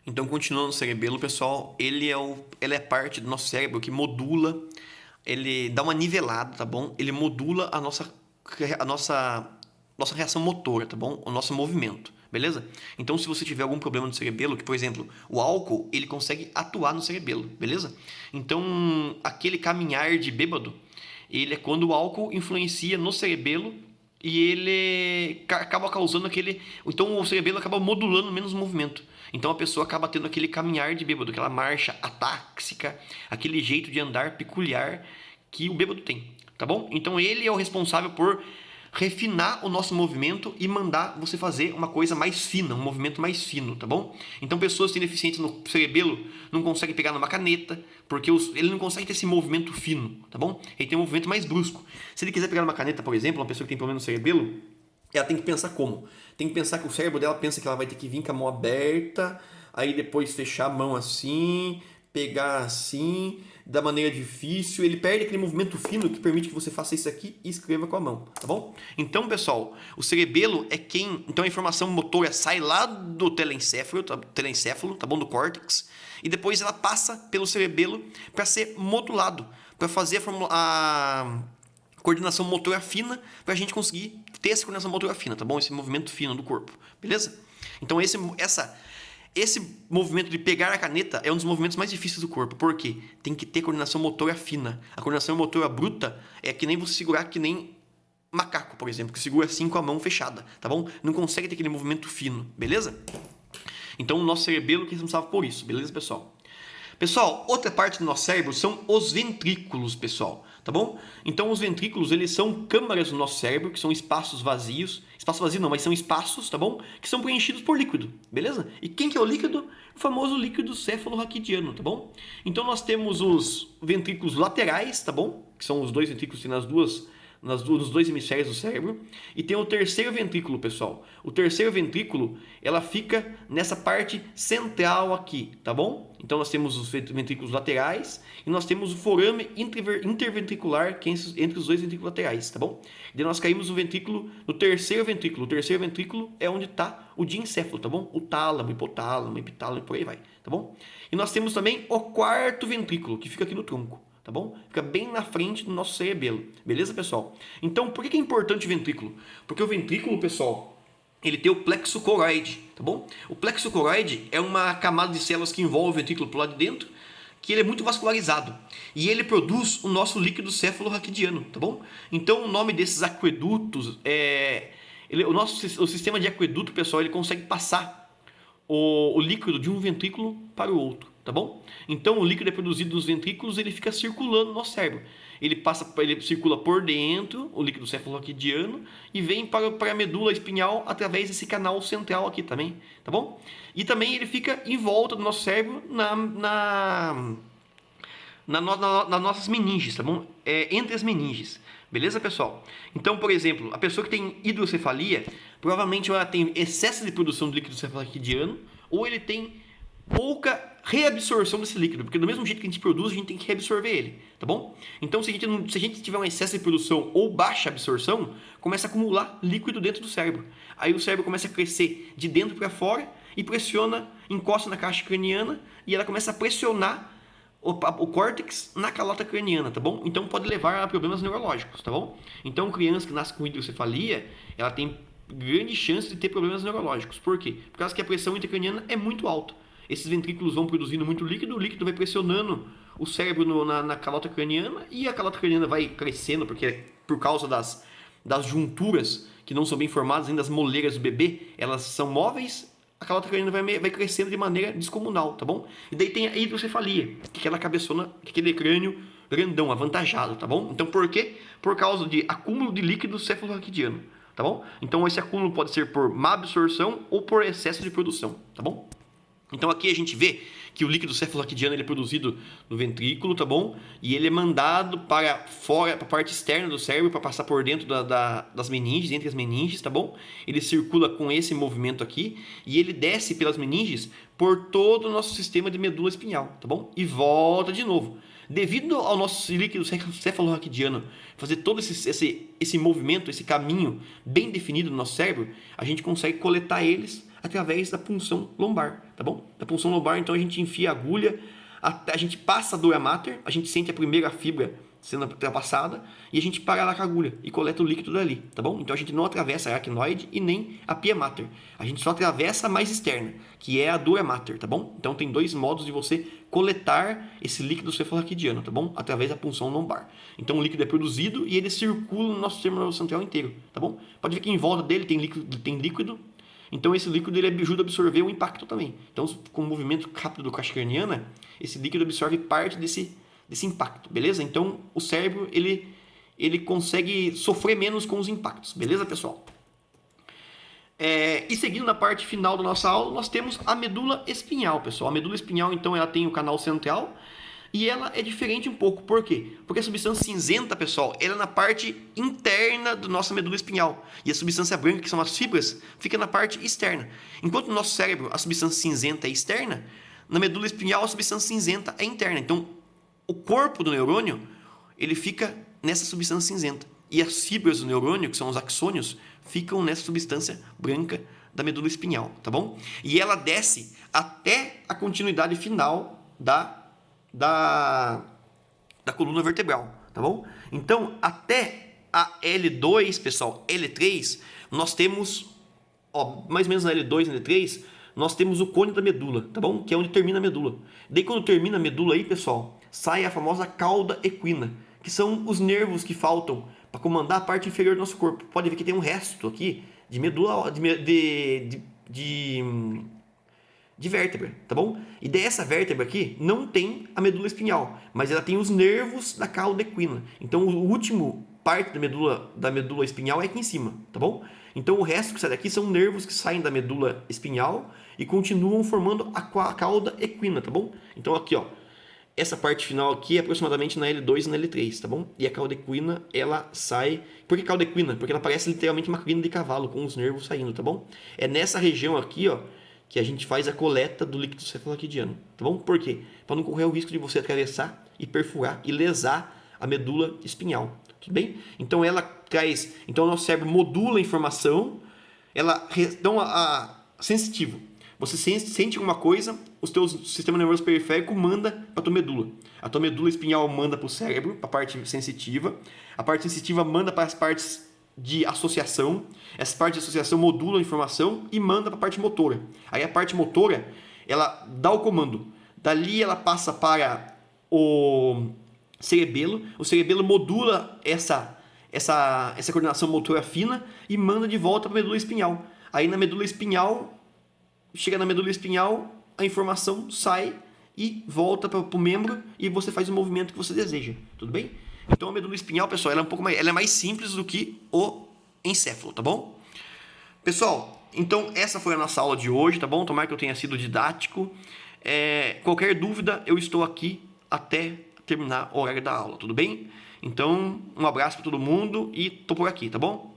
Então, continuando o cerebelo, pessoal, ele é parte do nosso cérebro que modula, ele dá uma nivelada, tá bom? Ele modula a nossa reação motora, tá bom? O nosso movimento, beleza? Então, se você tiver algum problema no cerebelo, que por exemplo, o álcool, ele consegue atuar no cerebelo, beleza? Então, aquele caminhar de bêbado, ele é quando o álcool influencia no cerebelo e ele acaba causando aquele. Então o cerebelo acaba modulando menos o movimento. Então a pessoa acaba tendo aquele caminhar de bêbado, aquela marcha atáxica, aquele jeito de andar peculiar que o bêbado tem, tá bom? Então ele é o responsável por refinar o nosso movimento e mandar você fazer uma coisa mais fina, um movimento mais fino, tá bom? Então pessoas que têm deficiência no cerebelo não conseguem pegar numa caneta, porque ele não consegue ter esse movimento fino, tá bom? Ele tem um movimento mais brusco. Se ele quiser pegar numa caneta, por exemplo, uma pessoa que tem problema no cerebelo, ela tem que pensar como? Tem que pensar que o cérebro dela pensa que ela vai ter que vir com a mão aberta, aí depois fechar a mão assim, pegar assim, da maneira difícil. Ele perde aquele movimento fino que permite que você faça isso aqui e escreva com a mão, tá bom? Então, pessoal, o cerebelo é quem... Então a informação motora sai lá do telencéfalo, tá bom? Do córtex, e depois ela passa pelo cerebelo para ser modulado, para fazer a coordenação motora fina, para a gente conseguir ter essa coordenação motora fina, tá bom? Esse movimento fino do corpo, beleza? Então esse movimento de pegar a caneta é um dos movimentos mais difíceis do corpo. Por quê? Tem que ter coordenação motora fina. A coordenação motora bruta é que nem você segurar que nem macaco, por exemplo, que segura assim com a mão fechada, tá bom? Não consegue ter aquele movimento fino, beleza? Então o nosso cerebelo que é responsável por isso, beleza, pessoal? Pessoal, outra parte do nosso cérebro são os ventrículos, pessoal, tá bom? Então os ventrículos, eles são câmaras do nosso cérebro, que são espaços vazios. Espaço vazio não, mas são espaços, tá bom? Que são preenchidos por líquido, beleza? E quem que é o líquido? O famoso líquido céfalo-raquidiano, tá bom? Então nós temos os ventrículos laterais, tá bom? Que são os dois ventrículos que tem nos dois hemisférios do cérebro. E tem o terceiro ventrículo, pessoal. O terceiro ventrículo, ela fica nessa parte central aqui, tá bom? Então nós temos os ventrículos laterais e nós temos o forame interventricular, que é entre os dois ventrículos laterais, tá bom? E daí nós caímos no terceiro ventrículo. O terceiro ventrículo é onde está o diencéfalo, tá bom? O tálamo, hipotálamo, epitálamo e por aí vai, tá bom? E nós temos também o quarto ventrículo, que fica aqui no tronco, tá bom? Fica bem na frente do nosso cerebelo, beleza, pessoal? Então, por que é importante o ventrículo? Porque o ventrículo, pessoal, ele tem o plexo coroide, tá bom? O plexo coroide é uma camada de células que envolve o ventrículo pro lado de dentro, que ele é muito vascularizado. E ele produz o nosso líquido céfalo-raquidiano, tá bom? Então, o nome desses aquedutos é... o sistema de aqueduto, pessoal, ele consegue passar o líquido de um ventrículo para o outro, tá bom? Então o líquido é produzido nos ventrículos, ele fica circulando no nosso cérebro. Ele circula por dentro, o líquido céfalo-raquidiano, e vem para a medula espinhal através desse canal central aqui também, tá bom? E também ele fica em volta do nosso cérebro nas nossas meninges, tá bom? Entre as meninges. Beleza, pessoal? Então, por exemplo, a pessoa que tem hidrocefalia, provavelmente ela tem excesso de produção de líquido cefalorraquidiano, ou ele tem pouca reabsorção desse líquido, porque do mesmo jeito que a gente produz, a gente tem que reabsorver ele, tá bom? Então, se a gente tiver um excesso de produção ou baixa absorção, começa a acumular líquido dentro do cérebro. Aí o cérebro começa a crescer de dentro para fora e pressiona, encosta na caixa craniana e ela começa a pressionar o córtex na calota craniana, tá bom? Então pode levar a problemas neurológicos, tá bom? Então criança que nasce com hidrocefalia, ela tem grande chance de ter problemas neurológicos. Por quê? Por causa que a pressão intracraniana é muito alta. Esses ventrículos vão produzindo muito líquido, o líquido vai pressionando o cérebro na calota craniana e a calota craniana vai crescendo, porque por causa das junturas que não são bem formadas, ainda as moleiras do bebê, elas são móveis, a calota craniana vai crescendo de maneira descomunal, tá bom? E daí tem a hidrocefalia, que é aquela cabeçona, aquele crânio grandão, avantajado, tá bom? Então por quê? Por causa de acúmulo de líquido cefalorraquidiano, tá bom? Então esse acúmulo pode ser por má absorção ou por excesso de produção, tá bom? Então aqui a gente vê que o líquido cefalorraquidiano ele é produzido no ventrículo, tá bom? E ele é mandado para fora, para a parte externa do cérebro, para passar por dentro das meninges, entre as meninges, tá bom? Ele circula com esse movimento aqui e ele desce pelas meninges por todo o nosso sistema de medula espinhal, tá bom? E volta de novo. Devido ao nosso líquido cefalorraquidiano fazer todo esse movimento, esse caminho bem definido no nosso cérebro, a gente consegue coletar eles através da punção lombar, tá bom? Da punção lombar, então a gente enfia a agulha, a gente passa a dura mater, a gente sente a primeira fibra sendo ultrapassada e a gente para lá com a agulha e coleta o líquido dali, tá bom? Então a gente não atravessa a aracnoide e nem a pia mater. A gente só atravessa a mais externa, que é a dura mater, tá bom? Então tem dois modos de você coletar esse líquido cefalorraquidiano, tá bom? Através da punção lombar. Então o líquido é produzido e ele circula no nosso sistema nervoso central inteiro, tá bom? Pode ver que em volta dele tem líquido. Então esse líquido ele ajuda a absorver o impacto também. Então com o movimento rápido do caixa craniana, esse líquido absorve parte desse impacto, beleza? Então o cérebro ele consegue sofrer menos com os impactos, beleza, pessoal? E seguindo na parte final da nossa aula, nós temos a medula espinhal, pessoal. A medula espinhal, então, ela tem o canal central e ela é diferente um pouco. Por quê? Porque a substância cinzenta, pessoal, ela é na parte interna da nossa medula espinhal. E a substância branca, que são as fibras, fica na parte externa. Enquanto no nosso cérebro a substância cinzenta é externa, na medula espinhal a substância cinzenta é interna. Então, o corpo do neurônio, ele fica nessa substância cinzenta. E as fibras do neurônio, que são os axônios, ficam nessa substância branca da medula espinhal, tá bom? E ela desce até a continuidade final da coluna vertebral, tá bom? Então, até a L2, pessoal, L3, nós temos, mais ou menos na L2 e L3, nós temos o cone da medula, tá bom? Que é onde termina a medula. Daí, quando termina a medula aí, pessoal, sai a famosa cauda equina, que são os nervos que faltam para comandar a parte inferior do nosso corpo. Pode ver que tem um resto aqui de medula, de vértebra, tá bom? E dessa vértebra aqui não tem a medula espinhal, mas ela tem os nervos da cauda equina. Então, o último parte da medula espinhal é aqui em cima, tá bom? Então, o resto que sai daqui são nervos que saem da medula espinhal e continuam formando a cauda equina, tá bom? Então, aqui, essa parte final aqui é aproximadamente na L2 e na L3, tá bom? E a cauda equina, ela sai... Por que cauda equina? Porque ela parece literalmente uma crina de cavalo, com os nervos saindo, tá bom? É nessa região aqui, que a gente faz a coleta do líquido cefalorraquidiano, tá bom? Por quê? Para não correr o risco de você atravessar e perfurar e lesar a medula espinhal, tudo bem? Então ela traz... Então o nosso cérebro modula a informação, então sensitivo. Você sente alguma coisa, o teu sistema nervoso periférico manda para a tua medula. A tua medula espinhal manda para o cérebro, para a parte sensitiva. A parte sensitiva manda para as partes de associação. Essa parte de associação modula a informação e manda para a parte motora. Aí a parte motora, ela dá o comando. Dali ela passa para o cerebelo. O cerebelo modula essa coordenação motora fina e manda de volta para a medula espinhal. Aí na medula espinhal... Chega na medula espinhal, a informação sai e volta para o membro e você faz o movimento que você deseja, tudo bem? Então a medula espinhal, pessoal, ela é mais simples do que o encéfalo, tá bom? Pessoal, então essa foi a nossa aula de hoje, tá bom? Tomara que eu tenha sido didático. Qualquer dúvida, eu estou aqui até terminar o horário da aula, tudo bem? Então, um abraço para todo mundo e tô por aqui, tá bom?